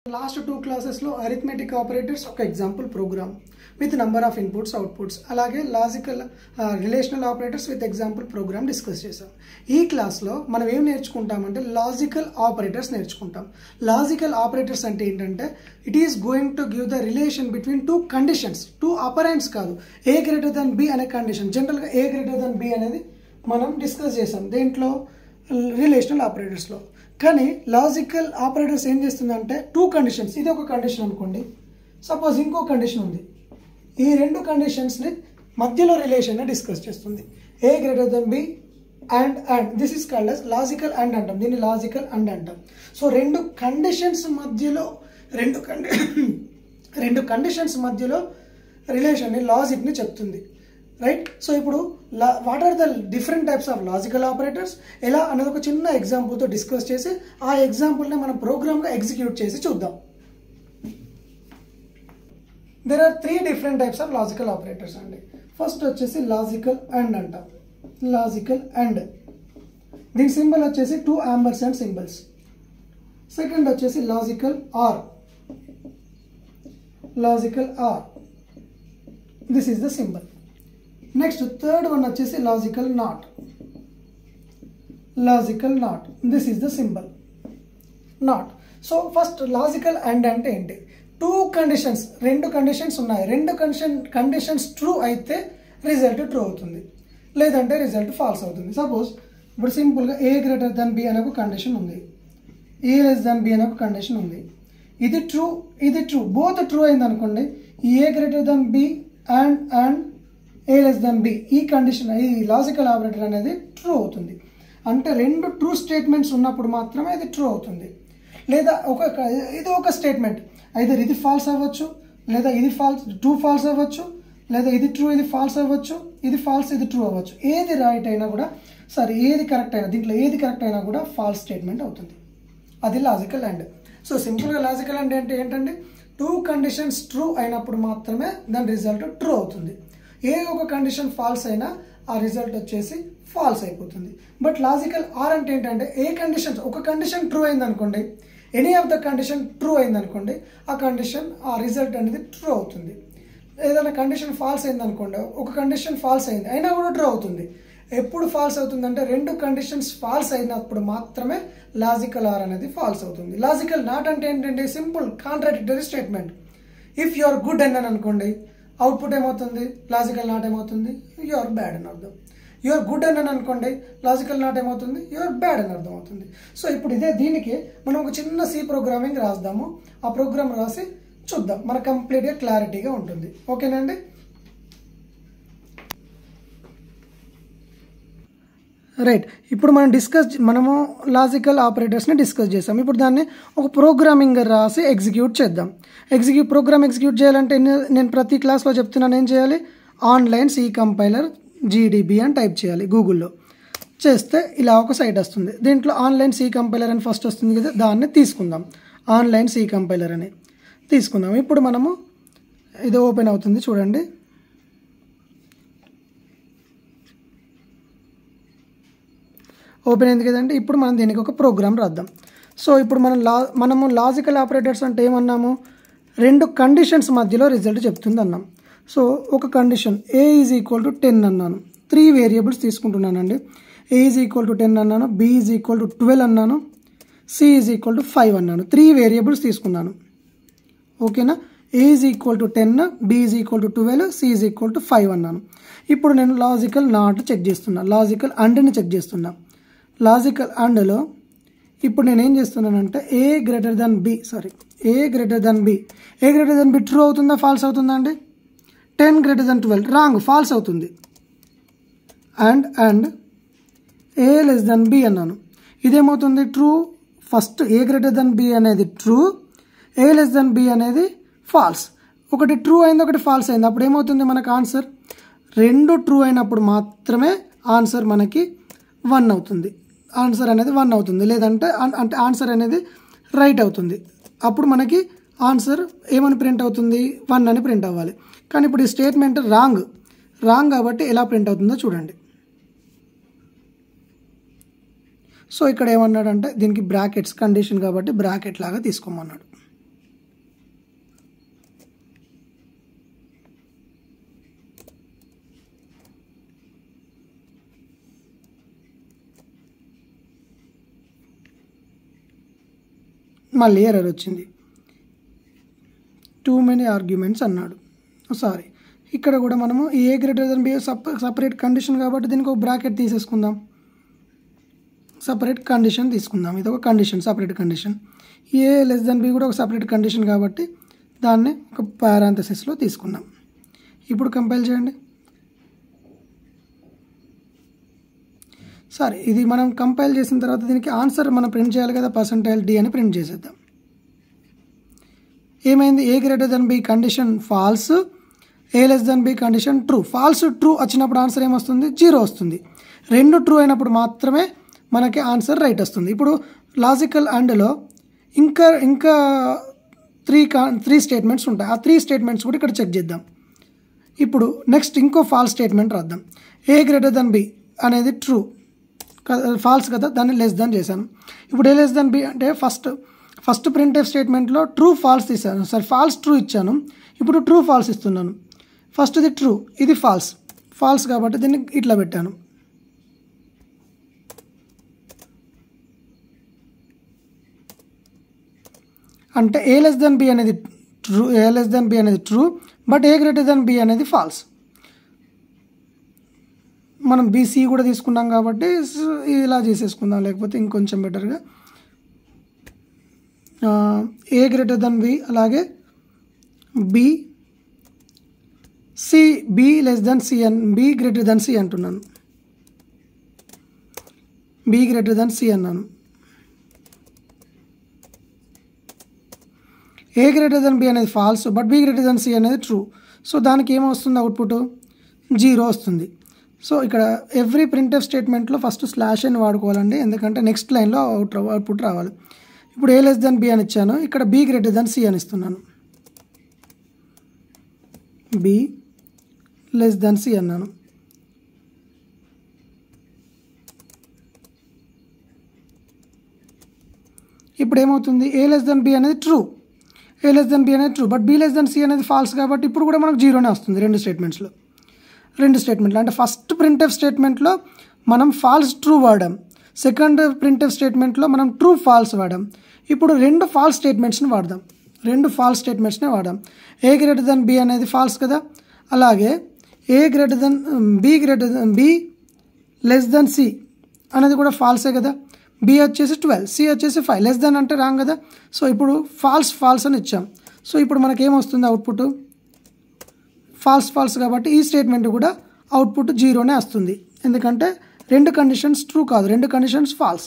Last two classes lo arithmetic operators ఒక example program with number of inputs outputs అలాగే logical relational operators with example programme discuss చేసాం. ఈ class లో మనం ఏం నేర్చుకుంటామంటే లాజికల్ ఆపరేటర్స్ నేర్చుకుంటాం. లాజికల్ ఆపరేటర్స్ అంటే ఏంటంటే it is going to give the relation between two conditions, two operands కాదు, ఏ గ్రేటర్ దెన్ బి అనే కండిషన్. జనరల్గా ఏ గ్రేటర్ దెన్ బి అనేది మనం డిస్కస్ చేసాం దేంట్లో, రిలేషనల్ ఆపరేటర్స్లో. కానీ లాజికల్ ఆపరేటర్స్ ఏం చేస్తుందంటే టూ కండిషన్స్, ఇది ఒక కండిషన్ అనుకోండి, సపోజ్ ఇంకో కండిషన్ ఉంది, ఈ రెండు కండిషన్స్ని మధ్యలో రిలేషన్ని డిస్కస్ చేస్తుంది. A greater than B and this is called as logical and అంటాం, దీన్ని లాజికల్ అండ్ అంటాం. సో రెండు కండిషన్స్ మధ్యలో రెండు కండిషన్స్ మధ్యలో రిలేషన్ని, లాజిక్ని చెప్తుంది, రైట్. సో ఇప్పుడు what are the different types of logical operators ఎలా అనేది ఒక చిన్న ఎగ్జాంపుల్తో డిస్కస్ చేసి ఆ ఎగ్జాంపుల్ని మనం ప్రోగ్రామ్గా ఎగ్జిక్యూట్ చేసి చూద్దాం. There are three different types of logical operators అండి. ఫస్ట్ వచ్చేసి లాజికల్ అండ్ అంటాం, లాజికల్ అండ్, దీని సింబల్ వచ్చేసి 2 ampersand సింబల్స్. సెకండ్ వచ్చేసి logical or, logical or, this is the symbol. Next third one వచ్చేసి logical not, logical not, this is the symbol not. So first logical and అంటే ఏంటి, two conditions, రెండు conditions ఉన్నాయి, రెండు conditions true అయితే result true అవుతుంది, లేదంటే result falls అవుతుంది. సపోజ్ ఇప్పుడు సింపుల్గా ఏ గ్రేటర్ దెన్ బి అనే ఒక కండిషన్ ఉంది, ఏ లెస్ దెన్ బి అనే ఒక కండిషన్ ఉంది, ఇది ట్రూ, ఇది ట్రూ, బోత్ ట్రూ అయింది అనుకోండి, A greater than B and A less than B, ఈ కండిషన్, ఈ లాజికల్ ఆపరేటర్ అనేది ట్రూ అవుతుంది. అంటే రెండు ట్రూ స్టేట్మెంట్స్ ఉన్నప్పుడు మాత్రమే ఇది ట్రూ అవుతుంది. లేదా ఇది ఒక స్టేట్మెంట్, అయితే ఇది ఫాల్స్ అవ్వచ్చు, లేదా ఇది ఫాల్స్, ట్రూ ఫాల్స్ అవ్వచ్చు, లేదా ఇది ట్రూ ఇది ఫాల్స్ అవ్వచ్చు, ఇది ఫాల్స్ ఇది ట్రూ అవ్వచ్చు. ఏది రైట్ అయినా కూడా, సరే ఏది కరెక్ట్ అయినా, దీంట్లో ఏది కరెక్ట్ అయినా కూడా ఫాల్స్ స్టేట్మెంట్ అవుతుంది. అది లాజికల్ అండ్. సో సింపుల్గా లాజికల్ అండ్ అంటే ఏంటంటే టూ కండిషన్స్ ట్రూ అయినప్పుడు మాత్రమే దాని రిజల్ట్ ట్రూ అవుతుంది. ఏ ఒక కండిషన్ ఫాల్స్ అయినా ఆ రిజల్ట్ వచ్చేసి ఫాల్స్ అయిపోతుంది. బట్ లాజికల్ ఆర్ అంటే ఏంటంటే ఏ కండిషన్, ఒక కండిషన్ ట్రూ అయింది అనుకోండి, any of the condition true అయింది అనుకోండి, ఆ కండిషన్, ఆ రిజల్ట్ అనేది ట్రూ అవుతుంది. ఏదైనా కండిషన్ ఫాల్స్ అయింది అనుకోండి, ఒక కండిషన్ ఫాల్స్ అయింది అయినా కూడా ట్రూ అవుతుంది. ఎప్పుడు ఫాల్స్ అవుతుందంటే రెండు కండిషన్స్ ఫాల్స్ అయినప్పుడు మాత్రమే లాజికల్ ఆర్ అనేది ఫాల్స్ అవుతుంది. లాజికల్ నాట్ అంటే ఏంటంటే simple contradictory statement. If you are good అని అనుకోండి, అవుట్పుట్ ఏమవుతుంది, లాజికల్ నాట్ ఏమవుతుంది, యు ఆర్ బ్యాడ్ అని అర్థం. యు ఆర్ గుడ్ అని అనుకోండి, లాజికల్ నాట్ ఏమవుతుంది, యు ఆర్ బ్యాడ్ అని అర్థం అవుతుంది. సో ఇప్పుడు దీనికి మనం ఒక చిన్న సి ప్రోగ్రామింగ్ రాద్దాము, ఆ ప్రోగ్రామ్ రాసి చూద్దాం, మనకు కంప్లీట్గా క్లారిటీగా ఉంటుంది. ఓకేనండి. రైట్, ఇప్పుడు మనము లాజికల్ ఆపరేటర్స్ని డిస్కస్ చేసాం. ఇప్పుడు దాన్ని ఒక ప్రోగ్రామింగ్ రాసి ఎగ్జిక్యూట్ చేద్దాం. ప్రోగ్రామ్ ఎగ్జిక్యూట్ చేయాలంటే నేను ప్రతి క్లాస్లో చెప్తున్నాను ఏం చేయాలి, ఆన్లైన్ సి కంపైలర్ జీడిబి అని టైప్ చేయాలి. గూగుల్లో చేస్తే ఇలా ఒక సైట్ వస్తుంది, దీంట్లో ఆన్లైన్ సి కంపైలర్ అని ఫస్ట్ వస్తుంది కదా, దాన్ని తీసుకుందాం, ఆన్లైన్ సి కంపైలర్ అని తీసుకుందాం. ఇప్పుడు మనము ఇది ఓపెన్ అవుతుంది చూడండి. ఓపెన్ అయింది కదండి. ఇప్పుడు మనం దీనికి ఒక ప్రోగ్రామ్ రాద్దాం. సో ఇప్పుడు మనము లాజికల్ ఆపరేటర్స్ అంటే ఏమన్నాము, రెండు కండిషన్స్ మధ్యలో రిజల్ట్ చెప్తుంది అన్నాం. సో ఒక condition A is equal to 10 అన్నాను, 3 వేరియబుల్స్ తీసుకుంటున్నానండి. ఏ ఈజ్ ఈక్వల్ టు 10 అన్నాను, బి ఈజ్ ఈక్వల్ టు 12 అన్నాను, సి ఈజ్ ఈక్వల్ టు 5 అన్నాను. 3 వేరియబుల్స్ తీసుకున్నాను. ఓకేనా, A is equal to 10, B is equal to 12, C is equal to 5 అన్నాను. ఇప్పుడు నేను లాజికల్ నాట్ చెక్ చేస్తున్నా, లాజికల్ అండ్ని చెక్ చేస్తున్నా. లాజికల్ అండ్లో ఇప్పుడు నేను ఏం చేస్తున్నానంటే A greater than B, A greater than B true అవుతుందా ఫాల్స్ అవుతుందా అండి, 10 గ్రేటర్ దెన్ 12 రాంగ్, ఫాల్స్ అవుతుంది. And A less than B అన్నాను, ఇదేమవుతుంది true. First A greater than B అనేది ట్రూ, ఏ లెస్ దెన్ బి అనేది ఫాల్స్. ఒకటి ట్రూ అయింది, ఒకటి ఫాల్స్ అయింది, అప్పుడు ఏమవుతుంది మనకు ఆన్సర్, రెండు ట్రూ అయినప్పుడు మాత్రమే ఆన్సర్ మనకి 1 అవుతుంది, ఆన్సర్ అనేది 1 అవుతుంది, లేదంటే అంటే ఆన్సర్ అనేది రైట్ అవుతుంది. అప్పుడు మనకి ఆన్సర్ ఏమని ప్రింట్ అవుతుంది, 1 అని ప్రింట్ అవ్వాలి. కానీ ఇప్పుడు ఈ స్టేట్మెంట్ రాంగ్ కాబట్టి ఎలా ప్రింట్ అవుతుందో చూడండి. సో ఇక్కడ ఏమన్నాడంటే దీనికి బ్రాకెట్స్ కండిషన్ కాబట్టి బ్రాకెట్ లాగా తీసుకోమన్నాడు. మళ్ళీ ఎర్రర్ వచ్చింది. టూ మెనీ ఆర్గ్యుమెంట్స్ అన్నాడు. సారీ, ఇక్కడ కూడా మనము A greater than B separate condition కాబట్టి దీనికి ఒక బ్రాకెట్ తీసేసుకుందాం. సపరేట్ కండిషన్ తీసుకుందాం. ఇది ఒక కండిషన్, సపరేట్ కండిషన్. ఏ లెస్ దెన్ బి కూడా ఒక సపరేట్ కండిషన్ కాబట్టి దాన్ని ఒక పారాంథసిస్లో తీసుకున్నాం. ఇప్పుడు కంపైల్ చేయండి. సరే, ఇది మనం కంపైల్ చేసిన తర్వాత దీనికి ఆన్సర్ మనం ప్రింట్ చేయాలి కదా, %d అని ప్రింట్ చేసేద్దాం. ఏమైంది? A greater than B condition false, A less than B condition true. False true వచ్చినప్పుడు ఆన్సర్ ఏమొస్తుంది? 0 వస్తుంది. రెండు ట్రూ అయినప్పుడు మాత్రమే మనకి ఆన్సర్ రైట్ వస్తుంది. ఇప్పుడు లాజికల్ అండ్లో ఇంకా త్రీ స్టేట్మెంట్స్ ఉంటాయి. ఆ 3 స్టేట్మెంట్స్ కూడా ఇక్కడ చెక్ చేద్దాం. ఇప్పుడు నెక్స్ట్ ఇంకో ఫాల్స్ స్టేట్మెంట్ రాద్దాం. ఏ గ్రేటర్ దెన్ బి అనేది ట్రూ, ఫాల్స్ కదా, దాన్ని లెస్ దెన్ చేశాను. ఇప్పుడు ఏ లెస్ దెన్ బి అంటే ఫస్ట్ ప్రింట్ఎఫ్ స్టేట్మెంట్లో ట్రూ ఫాల్స్ తీసాను. సరే, ఫాల్స్ ట్రూ ఇచ్చాను. ఇప్పుడు ట్రూ ఫాల్స్ ఇస్తున్నాను. ఫస్ట్ది ట్రూ, ఇది ఫాల్స్ కాబట్టి దీన్ని ఇట్లా పెట్టాను. అంటే ఏ లెస్ దెన్ బి అనేది true, but a greater than B అనేది ఫాల్స్. మనం బీసీ కూడా తీసుకున్నాం కాబట్టి ఇలా చేసేసుకుందాం, లేకపోతే ఇంకొంచెం బెటర్గా ఏ గ్రేటర్ దెన్ బి, అలాగే b less than c b greater than c అంటున్నాను. బి గ్రేటర్ దెన్ సి అన్నాను. ఏ గ్రేటర్ దెన్ బి అనేది false, but b greater than c అనేది ట్రూ. సో దానికి ఏమొస్తుంది? అవుట్పుట్ 0 వస్తుంది. సో ఇక్కడ ఎవ్రీ ప్రింట్ఎఫ్ స్టేట్మెంట్లో ఫస్ట్ /n వాడుకోవాలండి, ఎందుకంటే నెక్స్ట్ లైన్లో అవుట్పుట్ రావాలి. ఇప్పుడు ఏ లెస్ దెన్ బి అని ఇచ్చాను, ఇక్కడ బి గ్రేటర్ దెన్ సి అని ఇస్తున్నాను. బి లెస్ దెన్ సి అన్నాను. ఇప్పుడు ఏమవుతుంది? ఏ లెస్ దెన్ బి అనేది true, but b less than c అనేది ఫాల్స్ కాబట్టి ఇప్పుడు కూడా మనకు 0నే వస్తుంది. రెండు స్టేట్మెంట్లు అంటే ఫస్ట్ ప్రింట్ఎఫ్ స్టేట్మెంట్లో మనం ఫాల్స్ ట్రూ వాడాం, సెకండ్ ప్రింట్ఎఫ్ స్టేట్మెంట్లో మనం ట్రూ ఫాల్స్ వాడాం. ఇప్పుడు రెండు ఫాల్స్ స్టేట్మెంట్స్ని వాడదాం. ఏ గ్రేటర్ దెన్ బి అనేది ఫాల్స్ కదా, అలాగే బి లెస్ దెన్ సి అనేది కూడా ఫాల్సే కదా. బి వచ్చేసి 12, సి వచ్చేసి 5, లెస్ దెన్ అంటే రాంగ్ కదా. సో ఇప్పుడు ఫాల్స్ అని ఇచ్చాం. సో ఇప్పుడు మనకేమొస్తుంది? అవుట్పుట్ ఫాల్స్ కాబట్టి ఈ స్టేట్మెంట్ కూడా అవుట్పుట్ 0నే వస్తుంది, ఎందుకంటే రెండు కండిషన్స్ ట్రూ కాదు, రెండు కండిషన్స్ ఫాల్స్.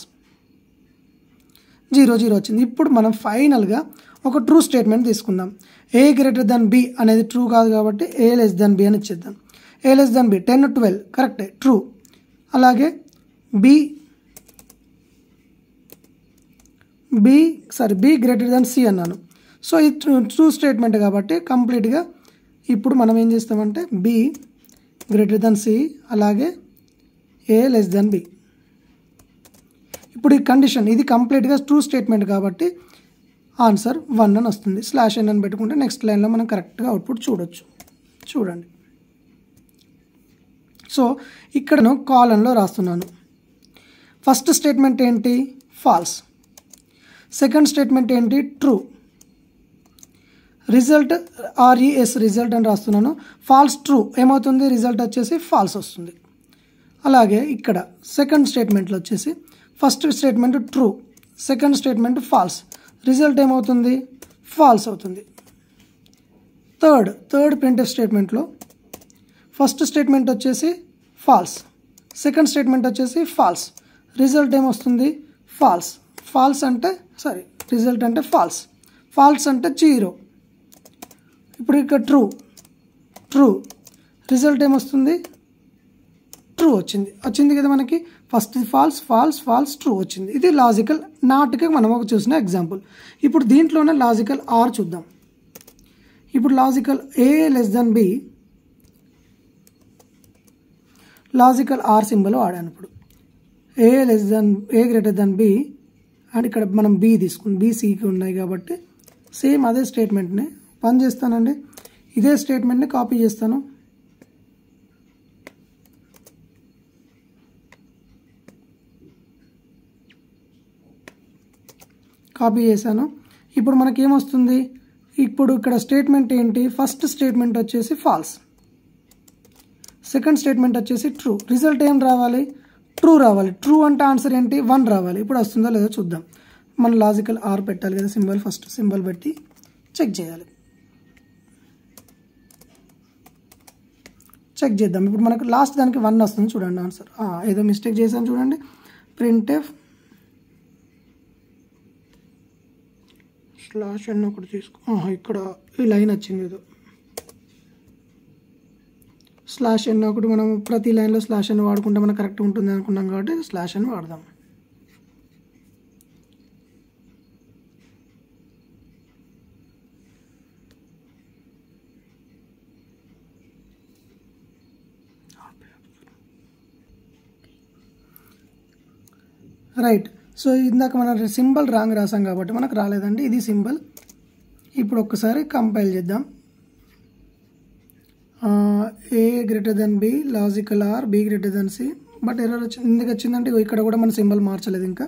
0 వచ్చింది. ఇప్పుడు మనం ఫైనల్గా ఒక ట్రూ స్టేట్మెంట్ తీసుకుందాం. ఏ గ్రేటర్ దెన్ బి అనేది ట్రూ కాదు కాబట్టి ఏ లెస్ దెన్ బి అని ఇచ్చేద్దాం. ఏ లెస్ దెన్ బి 10, 12 కరెక్టే, ట్రూ. అలాగే బి గ్రేటర్ దెన్ సి అన్నాను. సో ఇది ట్రూ స్టేట్మెంట్ కాబట్టి కంప్లీట్గా ఇప్పుడు మనం ఏం చేస్తామంటే బి గ్రేటర్ దెన్ సి, అలాగే ఏ లెస్ దెన్ బి. ఇప్పుడు ఈ కండిషన్ ఇది కంప్లీట్గా ట్రూ స్టేట్మెంట్ కాబట్టి ఆన్సర్ 1 అని వస్తుంది. /n అని పెట్టుకుంటే నెక్స్ట్ లైన్లో మనం కరెక్ట్గా అవుట్పుట్ చూడండి. సో ఇక్కడ నేను కాలన్లో రాస్తున్నాను. ఫస్ట్ స్టేట్మెంట్ ఏంటి? ఫాల్స్. సెకండ్ స్టేట్మెంట్ ఏంటి? ట్రూ. రిజల్ట్ రిజల్ట్ అని రాస్తున్నాను. ఫాల్స్ ట్రూ ఏమవుతుంది? రిజల్ట్ వచ్చేసి ఫాల్స్ వస్తుంది. అలాగే ఇక్కడ సెకండ్ స్టేట్మెంట్లో వచ్చేసి first statement true, second statement false, result ఏమవుతుంది? ఫాల్స్ అవుతుంది. థర్డ్ ప్రింట్ఎఫ్ స్టేట్మెంట్లో ఫస్ట్ స్టేట్మెంట్ వచ్చేసి ఫాల్స్, సెకండ్ స్టేట్మెంట్ వచ్చేసి ఫాల్స్, రిజల్ట్ ఏమొస్తుంది? రిజల్ట్ అంటే ఫాల్స్ అంటే 0. ఇప్పుడు ఇక్కడ ట్రూ రిజల్ట్ ఏమొస్తుంది? ట్రూ వచ్చింది కదా మనకి. ఫస్ట్ ఫాల్స్ ట్రూ వచ్చింది. ఇది లాజికల్ నాట్కి మనం ఒక చూసిన ఎగ్జాంపుల్. ఇప్పుడు దీంట్లోనే లాజికల్ ఆర్ చూద్దాం. ఇప్పుడు logical a less than B, logical or symbol వాడాను. ఇప్పుడు a greater than B and ఇక్కడ మనం బి తీసుకుని బీసీకి ఉన్నాయి కాబట్టి సేమ్ అదే స్టేట్మెంట్ని పని చేస్తానండి. ఇదే స్టేట్మెంట్ని కాపీ చేస్తాను. కాపీ చేశాను. ఇప్పుడు మనకి ఏమొస్తుంది, ఇప్పుడు ఇక్కడ స్టేట్మెంట్ ఏంటి, ఫస్ట్ స్టేట్మెంట్ వచ్చేసి ఫాల్స్, సెకండ్ స్టేట్మెంట్ వచ్చేసి ట్రూ. రిజల్ట్ ఏం రావాలి, ట్రూ రావాలి. ట్రూ అంటే ఆన్సర్ ఏంటి, 1 రావాలి. ఇప్పుడు వస్తుందో లేదో చూద్దాం. మనం లాజికల్ ఆర్ పెట్టాలి కదా సింబల్, ఫస్ట్ సింబల్ పెట్టి చెక్ చేయాలి. చెక్ చేద్దాం. ఇప్పుడు మనకు లాస్ట్ దానికి 1 వస్తుంది చూడండి ఆన్సర్. ఏదో మిస్టేక్ చేశాను చూడండి. printf స్లాష్ అని ఒకటి తీసుకో, ఇక్కడ ఈ లైన్ వచ్చింది ఏదో స్లాష్ ఎన్ ఒకటి. మనం ప్రతి లైన్లో స్లాష్ అని వాడుకుంటే మనకు కరెక్ట్ ఉంటుంది అనుకున్నాం కాబట్టి స్లాష్ అని వాడదాం. రైట్. సో ఇందాక మనం సింబల్ రాంగ్ రాసాం కాబట్టి మనకు రాలేదండి, ఇది సింబల్. ఇప్పుడు ఒక్కసారి కంపైల్ చేద్దాం. A greater than B, logical or, B greater than C. But error వచ్చింది. ఎందుకు వచ్చిందంటే ఇక్కడ కూడా మన సింబల్ మార్చలేదు ఇంకా.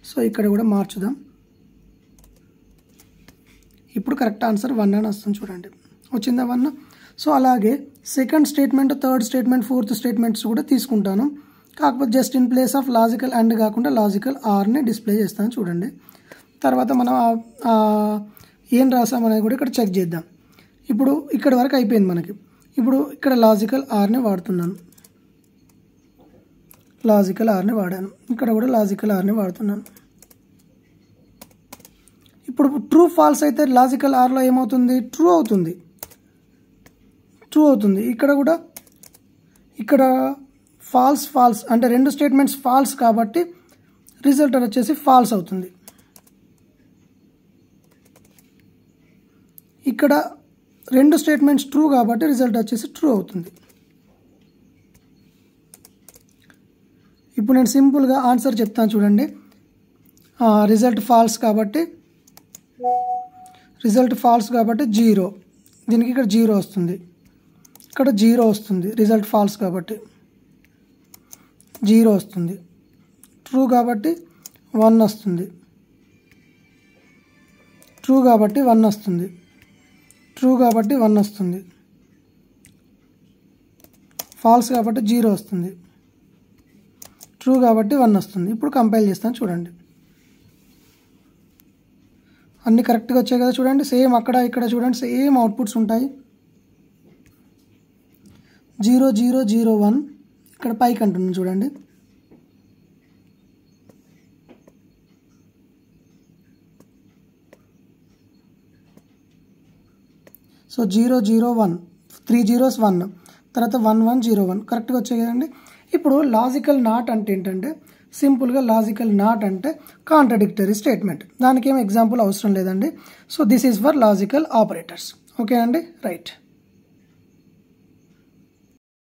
సో ఇక్కడ కూడా మార్చుదాం. ఇప్పుడు కరెక్ట్ ఆన్సర్ 1 అని వస్తుంది చూడండి. వచ్చిందా 1? సో అలాగే second statement, third statement, fourth statements కూడా తీసుకుంటాను. కాకపోతే just in place of logical and కాకుండా లాజికల్ ఆర్ని డిస్ప్లే చేస్తాను చూడండి. తర్వాత మనం ఏం రాసామనేది కూడా ఇక్కడ చెక్ చేద్దాం. ఇప్పుడు ఇక్కడ వరకు అయిపోయింది మనకి. ఇప్పుడు ఇక్కడ లాజికల్ ఆర్ని వాడుతున్నాను, లాజికల్ ఆర్ని వాడాను. ఇక్కడ కూడా లాజికల్ ఆర్ని వాడుతున్నాను. ఇప్పుడు ట్రూ ఫాల్స్ అయితే లాజికల్ ఆర్లో ఏమవుతుంది, ట్రూ అవుతుంది, ట్రూ అవుతుంది. ఇక్కడ కూడా ఇక్కడ ఫాల్స్ ఫాల్స్ అంటే రెండు స్టేట్మెంట్స్ ఫాల్స్ కాబట్టి రిజల్ట్ వచ్చేసి ఫాల్స్ అవుతుంది. ఇక్కడ రెండు స్టేట్మెంట్స్ ట్రూ కాబట్టి రిజల్ట్ వచ్చేసి ట్రూ అవుతుంది. ఇప్పుడు నేను సింపుల్గా ఆన్సర్ చెప్తాను చూడండి. రిజల్ట్ ఫాల్స్ కాబట్టి 0, దీనికి ఇక్కడ 0 వస్తుంది, ఇక్కడ 0 వస్తుంది. రిజల్ట్ ఫాల్స్ కాబట్టి 0 వస్తుంది. ట్రూ కాబట్టి 1 వస్తుంది, ట్రూ కాబట్టి 1 వస్తుంది, ట్రూ కాబట్టి 1 వస్తుంది. ఫాల్స్ కాబట్టి 0 వస్తుంది, ట్రూ కాబట్టి 1 వస్తుంది. ఇప్పుడు కంపైల్ చేస్తాను చూడండి. అన్నీ కరెక్ట్గా వచ్చాయి కదా చూడండి. సేమ్ అక్కడ ఇక్కడ చూడండి, సేమ్ అవుట్పుట్స్ ఉంటాయి. 0 0 0 1 ఇక్కడ పైకి అంటున్నాను చూడండి. సో 0 0 1 3 zeros 1 తర్వాత 1 1 0 1 కరెక్ట్గా వచ్చాయి కదండి. ఇప్పుడు లాజికల్ నాట్ అంటే ఏంటంటే సింపుల్గా లాజికల్ నాట్ అంటే కాంట్రడిక్టరీ స్టేట్మెంట్. దానికి ఏం ఎగ్జాంపుల్ అవసరం లేదండి. So this is for logical operators. Okay అండి, రైట్.